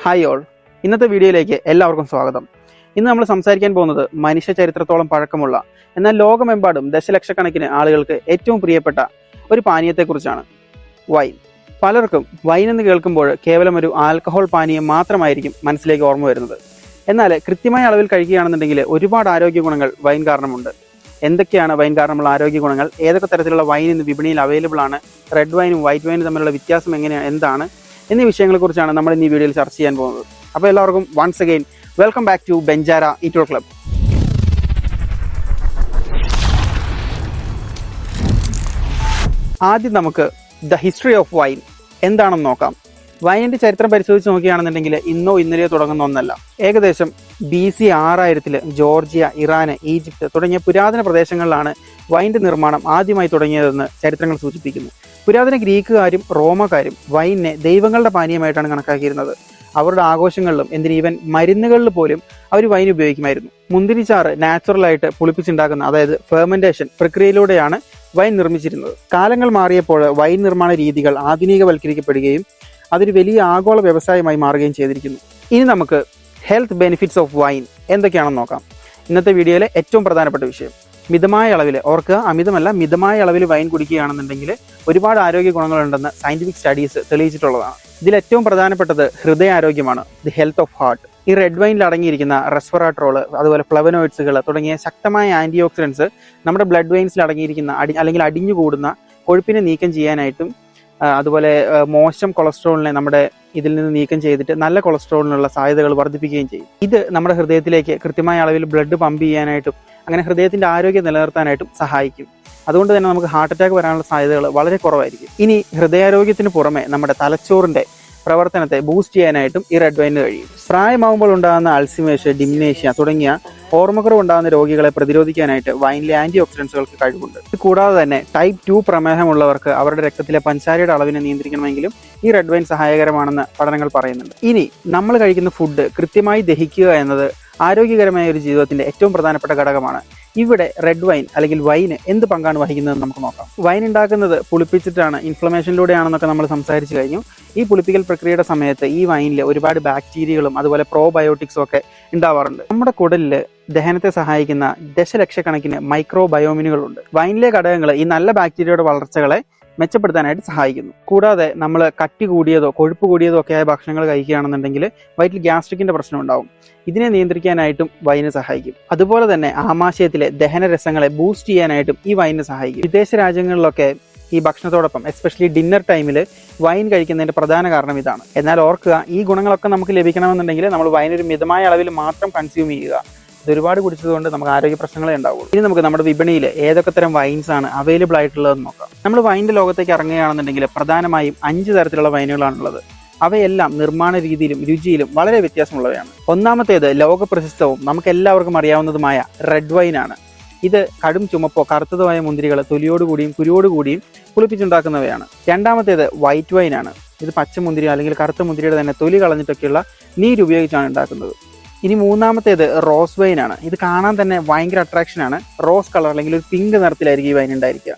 Hi all, ഇന്നത്തെ വീഡിയോയിലേക്ക് എല്ലാവർക്കും സ്വാഗതം. ഇന്ന് നമ്മൾ സംസാരിക്കാൻ പോകുന്നത് മനുഷ്യ ചരിത്രത്തോളം പഴക്കമുള്ള എന്നാൽ ലോകമെമ്പാടും ദശലക്ഷക്കണക്കിന് ആളുകൾക്ക് ഏറ്റവും പ്രിയപ്പെട്ട ഒരു പാനീയത്തെക്കുറിച്ചാണ്, വൈൻ. പലർക്കും വൈൻ എന്ന് കേൾക്കുമ്പോൾ കേവലം ഒരു ആൽക്കഹോൾ പാനീയം മാത്രമായിരിക്കും മനസ്സിലേക്ക് ഓർമ്മ വരുന്നത്. എന്നാൽ കൃത്യമായ അളവിൽ കഴിക്കുകയാണെന്നുണ്ടെങ്കിൽ ഒരുപാട് ആരോഗ്യ ഗുണങ്ങൾ വൈൻ കാരണമുണ്ട്. എന്തൊക്കെയാണ് വൈൻ കാരണമുള്ള ആരോഗ്യ ഗുണങ്ങൾ, ഏതൊക്കെ തരത്തിലുള്ള വൈൻ ഇന്ന് വിപണിയിൽ അവൈലബിൾ ആണ്, റെഡ് വൈനും വൈറ്റ് വൈനും തമ്മിലുള്ള വ്യത്യാസം എങ്ങനെയാണ്, എന്താണ് എന്നീ വിഷയങ്ങളെക്കുറിച്ചാണ് നമ്മൾ ഇന്ന് ഈ വീഡിയോയിൽ ചർച്ച ചെയ്യാൻ പോകുന്നത്. അപ്പോൾ എല്ലാവർക്കും once again welcome back to Banjara eat all club. ആദ്യം നമുക്ക് ദ ഹിസ്റ്ററി ഓഫ് വൈൻ എന്താണെന്ന് നോക്കാം. വൈനിന്റെ ചരിത്രം പരിശോധിച്ച് നോക്കുകയാണെന്നുണ്ടെങ്കിൽ ഇന്നോ ഇന്നലെയോ തുടങ്ങുന്ന ഒന്നല്ല. ഏകദേശം BC 6000 ജോർജിയ, ഇറാൻ, ഈജിപ്ത് തുടങ്ങിയ പുരാതന പ്രദേശങ്ങളിലാണ് വൈൻ്റെ നിർമ്മാണം ആദ്യമായി തുടങ്ങിയതെന്ന് ചരിത്രങ്ങൾ സൂചിപ്പിക്കുന്നു. പുരാതന ഗ്രീക്കുകാരും റോമക്കാരും വൈനിനെ ദൈവങ്ങളുടെ പാനീയമായിട്ടാണ് കണക്കാക്കിയിരുന്നത്. അവരുടെ ആഘോഷങ്ങളിലും ഈവൻ മരുന്നുകളിൽ പോലും അവർ വൈൻ ഉപയോഗിക്കുമായിരുന്നു. മുന്തിരിച്ചാറ് നാച്ചുറലായിട്ട് പുളിപ്പിച്ചുണ്ടാക്കുന്ന, അതായത് ഫെർമെന്റേഷൻ പ്രക്രിയയിലൂടെയാണ് വൈൻ നിർമ്മിച്ചിരുന്നത്. കാലങ്ങൾ മാറിയപ്പോൾ വൈൻ നിർമ്മാണ രീതികൾ ആധുനികവൽക്കരിക്കപ്പെടുകയും അതൊരു വലിയ ആഗോള വ്യവസായമായി മാറുകയും ചെയ്തിരിക്കുന്നു. ഇനി നമുക്ക് ഹെൽത്ത് ബെനിഫിറ്റ്സ് ഓഫ് വൈൻ എന്തൊക്കെയാണെന്ന് നോക്കാം. ഇന്നത്തെ വീഡിയോയിലെ ഏറ്റവും പ്രധാനപ്പെട്ട വിഷയം, മിതമായ അളവിൽ, ഓർക്കുക അമിതമല്ല, മിതമായ അളവിൽ വൈൻ കുടിക്കുകയാണെന്നുണ്ടെങ്കിൽ ഒരുപാട് ആരോഗ്യ ഗുണങ്ങളുണ്ടെന്ന് സയന്റിഫിക് സ്റ്റഡീസ് തെളിയിച്ചിട്ടുള്ളതാണ്. ഇതിൽ ഏറ്റവും പ്രധാനപ്പെട്ടത് ഹൃദയാരോഗ്യമാണ്, ദി ഹെൽത്ത് ഓഫ് ഹാർട്ട്. ഈ റെഡ് വൈനിൽ അടങ്ങിയിരിക്കുന്ന റെസ്വറാട്രോള്, അതുപോലെ ഫ്ലവനോയിഡ്സുകൾ തുടങ്ങിയ ശക്തമായ ആന്റി ഓക്സിഡൻസ് നമ്മുടെ ബ്ലഡ് വെയിൻസിൽ അടങ്ങിയിരിക്കുന്ന അല്ലെങ്കിൽ അടിഞ്ഞുകൂടുന്ന കൊഴുപ്പിനെ നീക്കം ചെയ്യാനായിട്ടും അതുപോലെ മോശം കൊളസ്ട്രോളിനെ നമ്മുടെ ഇതിൽ നിന്ന് നീക്കം ചെയ്തിട്ട് നല്ല കൊളസ്ട്രോളിനുള്ള സാധ്യതകൾ വർദ്ധിപ്പിക്കുകയും ചെയ്യും. ഇത് നമ്മുടെ ഹൃദയത്തിലേക്ക് കൃത്യമായ അളവിൽ ബ്ലഡ് പമ്പ് ചെയ്യാനായിട്ടും അങ്ങനെ ഹൃദയത്തിന്റെ ആരോഗ്യം നിലനിർത്താനായിട്ടും സഹായിക്കും. അതുകൊണ്ട് തന്നെ നമുക്ക് ഹാർട്ട് അറ്റാക്ക് വരാനുള്ള സാധ്യതകൾ വളരെ കുറവായിരിക്കും. ഇനി ഹൃദയാരോഗ്യത്തിന് പുറമെ നമ്മുടെ തലച്ചോറിന്റെ പ്രവർത്തനത്തെ ബൂസ്റ്റ് ചെയ്യാനായിട്ടും ഈ റെഡ് വൈന് കഴിയും. പ്രായമാകുമ്പോൾ ഉണ്ടാകുന്ന അൾസിമേഴ്സ്, ഡിമിനേഷ്യ തുടങ്ങിയ ഓർമ്മക്കുറവ് ഉണ്ടാകുന്ന രോഗികളെ പ്രതിരോധിക്കാനായിട്ട് വൈനിലെ ആന്റി ഓക്സിഡൻസുകൾക്ക് കഴിവുണ്ട്. ഇത് കൂടാതെ തന്നെ ടൈപ്പ് 2 പ്രമേഹമുള്ളവർക്ക് അവരുടെ രക്തത്തിലെ പഞ്ചസാരയുടെ അളവിനെ നിയന്ത്രിക്കണമെങ്കിലും ഈ റെഡ് വൈൻ സഹായകരമാണെന്ന് പഠനങ്ങൾ പറയുന്നുണ്ട്. ഇനി നമ്മൾ കഴിക്കുന്ന ഫുഡ് കൃത്യമായി ദഹിക്കുക എന്നത് ആരോഗ്യകരമായ ഒരു ജീവിതത്തിന്റെ ഏറ്റവും പ്രധാനപ്പെട്ട ഘടകമാണ്. ഇവിടെ റെഡ് വൈൻ അല്ലെങ്കിൽ വൈന് എന്ത് പങ്കാണ് വഹിക്കുന്നത് നമുക്ക് നോക്കാം. വൈൻ ഉണ്ടാക്കുന്നത് പുളിപ്പിച്ചിട്ടാണ്, ഇൻഫ്ലമേഷനിലൂടെയാണെന്നൊക്കെ നമ്മൾ സംസാരിച്ചു കഴിഞ്ഞു. ഈ പുളിപ്പിക്കൽ പ്രക്രിയയുടെ സമയത്ത് ഈ വൈനിൽ ഒരുപാട് ബാക്ടീരിയകളും അതുപോലെ പ്രോബയോട്ടിക്സും ഒക്കെ ഉണ്ടാവാറുണ്ട്. നമ്മുടെ കുടലിൽ ദഹനത്തെ സഹായിക്കുന്ന ദശലക്ഷക്കണക്കിന് മൈക്രോബയോമിനുകളുണ്ട്. വൈനിലെ ഘടകങ്ങൾ ഈ നല്ല ബാക്ടീരിയയുടെ വളർച്ചകളെ മെച്ചപ്പെടുത്താനായിട്ട് സഹായിക്കുന്നു. കൂടാതെ നമ്മൾ കട്ടി കൂടിയതോ കൊഴുപ്പ് കൂടിയതോ ഒക്കെ ആയ ഭക്ഷണങ്ങൾ കഴിക്കുകയാണെന്നുണ്ടെങ്കിൽ വയറ്റിൽ ഗ്യാസ്ട്രിക്കിന്റെ പ്രശ്നം ഉണ്ടാവും. ഇതിനെ നിയന്ത്രിക്കാനായിട്ടും വൈന് സഹായിക്കും. അതുപോലെ തന്നെ ആമാശയത്തിലെ ദഹനരസങ്ങളെ ബൂസ്റ്റ് ചെയ്യാനായിട്ടും ഈ വൈന് സഹായിക്കും. വിദേശ രാജ്യങ്ങളിലൊക്കെ ഈ ഭക്ഷണത്തോടൊപ്പം എസ്പെഷ്യലി ഡിന്നർ ടൈമിൽ വൈൻ കഴിക്കുന്നതിന്റെ പ്രധാന കാരണം ഇതാണ്. എന്നാൽ ഓർക്കുക, ഈ ഗുണങ്ങളൊക്കെ നമുക്ക് ലഭിക്കണമെന്നുണ്ടെങ്കിൽ നമ്മൾ വൈൻ ഒരു മിതമായ അളവിൽ മാത്രം കൺസ്യൂം ചെയ്യുക. ഇത് ഒരുപാട് കുടിച്ചതുകൊണ്ട് നമുക്ക് ആരോഗ്യ പ്രശ്നങ്ങളെ ഉണ്ടാവുള്ളൂ. ഇനി നമുക്ക് നമ്മുടെ വിപണിയിൽ ഏതൊക്കെ തരം വൈൻസ് ആണ് അവൈലബിൾ ആയിട്ടുള്ളതെന്ന് നോക്കാം. നമ്മൾ വൈൻ്റെ ലോകത്തേക്ക് ഇറങ്ങുകയാണെന്നുണ്ടെങ്കിൽ പ്രധാനമായും 5 തരത്തിലുള്ള വൈനുകളാണുള്ളത്. അവയെല്ലാം നിർമ്മാണ രീതിയിലും രുചിയിലും വളരെ വ്യത്യാസമുള്ളവയാണ്. ഒന്നാമത്തേത് ലോകപ്രശസ്തവും നമുക്ക് എല്ലാവർക്കും അറിയാവുന്നതുമായ റെഡ് വൈനാണ്. ഇത് കടും ചുമപ്പോ കറുത്തതുമായ മുന്തിരികൾ തൊലിയോടുകൂടിയും കുരുവോടുകൂടിയും പുളിപ്പിച്ചുണ്ടാക്കുന്നവയാണ്. രണ്ടാമത്തേത് വൈറ്റ് വൈനാണ്. ഇത് പച്ചമുന്തിരി അല്ലെങ്കിൽ കറുത്ത മുന്തിരിയുടെ തന്നെ തൊലി കളഞ്ഞിട്ടൊക്കെയുള്ള നീര് ഉപയോഗിച്ചാണ് ഉണ്ടാക്കുന്നത്. ഇനി മൂന്നാമത്തേത് റോസ് വൈനാണ്. ഇത് കാണാൻ തന്നെ ഭയങ്കര അട്രാക്ഷനാണ്. റോസ് കളർ അല്ലെങ്കിൽ ഒരു പിങ്ക് നിറത്തിലായിരിക്കും ഈ വൈൻ ഉണ്ടായിരിക്കുക.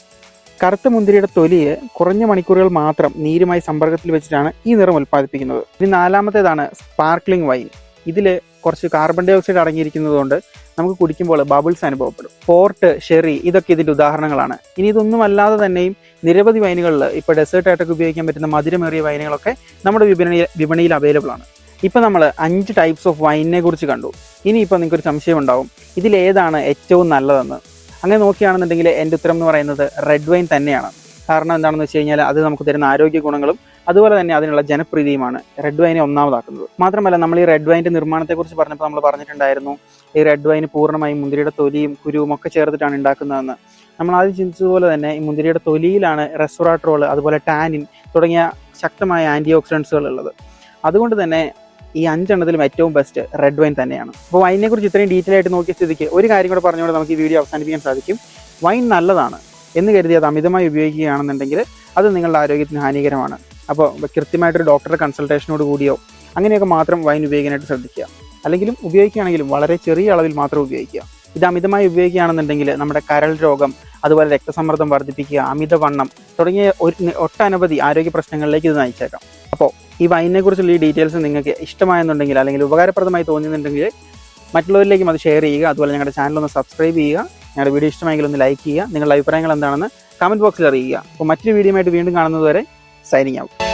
കറുത്ത മുന്തിരിയുടെ തൊലിയെ കുറഞ്ഞ മണിക്കൂറുകൾ മാത്രം നീരുമായി സമ്പർക്കത്തിൽ വെച്ചിട്ടാണ് ഈ നിറം ഉൽപ്പാദിപ്പിക്കുന്നത്. ഇനി നാലാമത്തേതാണ് സ്പാർക്ലിംഗ് വൈൻ. ഇതിൽ കുറച്ച് കാർബൺ ഡൈ ഓക്സൈഡ് അടങ്ങിയിരിക്കുന്നതുകൊണ്ട് നമുക്ക് കുടിക്കുമ്പോൾ ബബിൾസ് അനുഭവപ്പെടും. പോർട്ട്, ഷെറി ഇതൊക്കെ ഇതിൻ്റെ ഉദാഹരണങ്ങളാണ്. ഇനി ഇതൊന്നും അല്ലാതെ തന്നെയും നിരവധി വൈനുകളിൽ ഇപ്പോൾ ഡെസേർട്ടായിട്ടൊക്കെ ഉപയോഗിക്കാൻ പറ്റുന്ന മധുരമേറിയ വൈനുകളൊക്കെ നമ്മുടെ വിപണിയിൽ അവൈലബിൾ ആണ്. ഇപ്പം നമ്മൾ 5 ടൈപ്സ് ഓഫ് വൈനിനെ കുറിച്ച് കണ്ടു. ഇനിയിപ്പോൾ നിങ്ങൾക്കൊരു സംശയം ഉണ്ടാവും, ഇതിലേതാണ് ഏറ്റവും നല്ലതെന്ന്. അങ്ങനെ നോക്കുകയാണെന്നുണ്ടെങ്കിൽ എൻ്റെ ഉത്തരം എന്ന് പറയുന്നത് റെഡ് വൈൻ തന്നെയാണ്. കാരണം എന്താണെന്ന് വെച്ച് കഴിഞ്ഞാൽ അത് നമുക്ക് തരുന്ന ആരോഗ്യ ഗുണങ്ങളും അതുപോലെ തന്നെ അതിനുള്ള ജനപ്രീതിയുമാണ് റെഡ് വൈനെ ഒന്നാമതാക്കുന്നത്. മാത്രമല്ല, നമ്മൾ ഈ റെഡ് വൈൻ്റെ നിർമ്മാണത്തെക്കുറിച്ച് പറഞ്ഞപ്പോൾ നമ്മൾ പറഞ്ഞിട്ടുണ്ടായിരുന്നു ഈ റെഡ് വൈന് പൂർണ്ണമായും മുന്തിരിയുടെ തൊലിയും കുരുവും ഒക്കെ ചേർത്തിട്ടാണ് ഉണ്ടാക്കുന്നതെന്ന്. നമ്മൾ ആദ്യം ചിന്തിച്ചതുപോലെ തന്നെ ഈ മുന്തിരിയുടെ തൊലിയിലാണ് റെസ്വറാട്രോൾ, അതുപോലെ ടാനിൻ തുടങ്ങിയ ശക്തമായ ആന്റി ഓക്സിഡൻസുകൾ ഉള്ളത്. അതുകൊണ്ട് തന്നെ ഈ 5 എണ്ണത്തിലും ഏറ്റവും ബെസ്റ്റ് റെഡ് വൈൻ തന്നെയാണ്. അപ്പോൾ വൈനിനെ കുറിച്ച് ഇത്രയും ഡീറ്റെയിൽ ആയിട്ട് നോക്കിയ സ്ഥിതിക്ക് ഒരു കാര്യം കൂടെ പറഞ്ഞുകൊണ്ട് നമുക്ക് ഈ വീഡിയോ അവസാനിപ്പിക്കാൻ സാധിക്കും. വൈൻ നല്ലതാണ് എന്ന് കരുതി അത് അമിതമായി ഉപയോഗിക്കുകയാണെന്നുണ്ടെങ്കിൽ അത് നിങ്ങളുടെ ആരോഗ്യത്തിന് ഹാനികരമാണ്. അപ്പോൾ കൃത്യമായിട്ടൊരു ഡോക്ടറുടെ കൺസൾട്ടേഷനോട് കൂടിയോ അങ്ങനെയൊക്കെ മാത്രം വൈൻ ഉപയോഗിക്കാനായിട്ട് ശ്രദ്ധിക്കുക. അല്ലെങ്കിലും ഉപയോഗിക്കുകയാണെങ്കിലും വളരെ ചെറിയ അളവിൽ മാത്രം ഉപയോഗിക്കുക. ഇത് അമിതമായി ഉപയോഗിക്കുകയാണെന്നുണ്ടെങ്കിൽ നമ്മുടെ കരൾ രോഗം, അതുപോലെ രക്തസമ്മർദ്ദം വർദ്ധിപ്പിക്കുക, അമിതവണ്ണം തുടങ്ങിയ ഒട്ടനവധി ആരോഗ്യ പ്രശ്നങ്ങളിലേക്ക് ഇത് നയിച്ചേക്കാം. അപ്പോൾ ഈ വൈനിനെ കുറിച്ചുള്ള ഈ ഡീറ്റെയിൽസ് നിങ്ങൾക്ക് ഇഷ്ടമായെന്നുണ്ടെങ്കിൽ അല്ലെങ്കിൽ ഉപകാരപ്രദമായി തോന്നിയെന്നുണ്ടെങ്കിൽ മറ്റുള്ളവരിലേക്കും അത് ഷെയർ ചെയ്യുക. അതുപോലെ ഞങ്ങളുടെ ചാനൽ ഒന്ന് സബ്സ്ക്രൈബ് ചെയ്യുക. ഞങ്ങളുടെ വീഡിയോ ഇഷ്ടമായെങ്കിൽ ഒന്ന് ലൈക്ക് ചെയ്യുക. നിങ്ങളുടെ അഭിപ്രായങ്ങൾ എന്താണെന്ന് കമൻറ്റ് ബോക്സിൽ അറിയിക്കുക. അപ്പോൾ മറ്റൊരു വീഡിയോ ആയിട്ട് വീണ്ടും കാണുന്നത് വരെ സൈനിങ് ഔട്ട്.